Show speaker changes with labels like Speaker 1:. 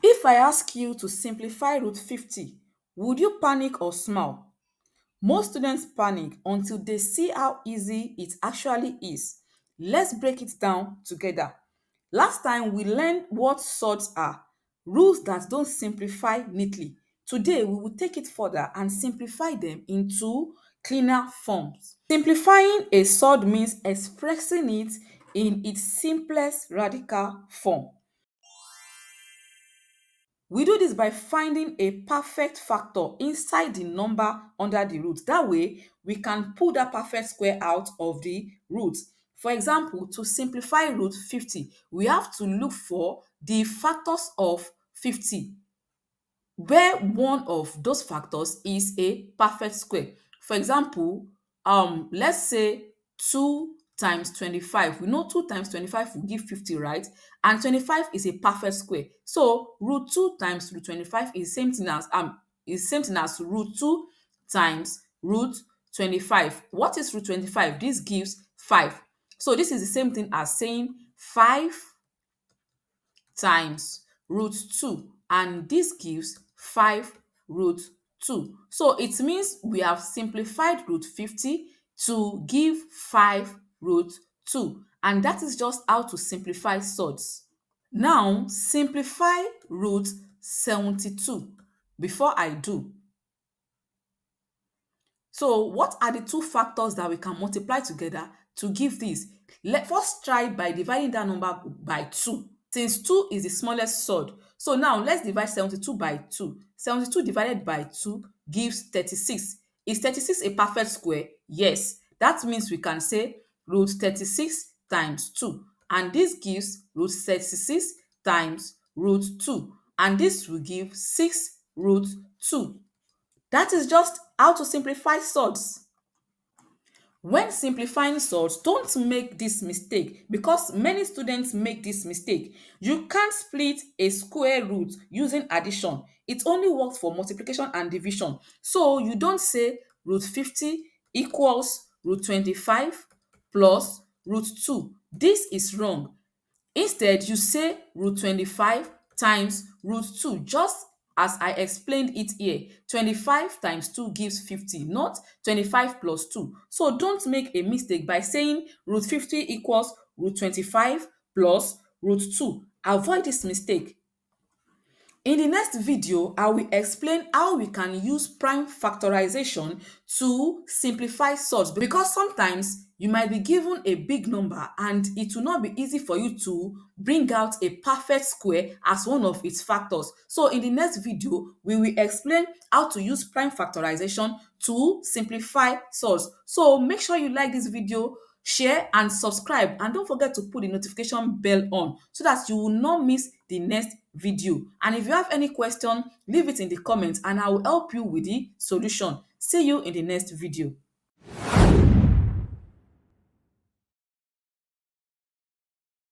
Speaker 1: If I ask you to simplify root 50, would you panic or smile? Most students panic until they see how easy it actually is. Let's break it down together. Last time we learned what sorts are, rules that don't simplify neatly. Today we will take it further and simplify them into cleaner forms. Simplifying a sort means expressing it in its simplest radical form. We do this by finding a perfect factor inside the number under the root. That way, we can pull that perfect square out of the root. For example, to simplify root 50, we have to look for the factors of 50, where one of those factors is a perfect square. For example, let's say 2 times 25. We know 2 times 25 will give 50, right? And 25 is a perfect square. So root 2 times root 25 is same thing as root 2 times root 25. What is root 25? This gives 5. So this is the same thing as saying 5 times root 2, and this gives 5 root 2. So it means we have simplified root 50 to give 5 root 2, and that is just how to simplify surds. Now simplify root 72. Before I do, so what are the two factors that we can multiply together to give this? Let first try by dividing that number by 2, since 2 is the smallest surd. So now let's divide 72 by 2. 72 divided by 2 gives 36. Is 36 a perfect square? Yes. That means we can say root 36 times 2, and this gives root 36 times root 2, and this will give 6 root 2. That is just how to simplify surds. When simplifying surds, don't make this mistake, because many students make this mistake. You can't split a square root using addition. It only works for multiplication and division. So you don't say root 50 equals root 25 plus root 2. This is wrong. Instead, you say root 25 times root 2, just as I explained it here. 25 times 2 gives 50, not 25 plus 2. So don't make a mistake by saying root 50 equals root 25 plus root 2. Avoid this mistake. In the next video, I will explain how we can use prime factorization to simplify surds, because sometimes you might be given a big number and it will not be easy for you to bring out a perfect square as one of its factors. So in the next video, we will explain how to use prime factorization to simplify surds. So make sure you like this video, share and subscribe, and don't forget to put the notification bell on so that you will not miss the next video. And if you have any question, leave it in the comments and I will help you with the solution. See you in the next video.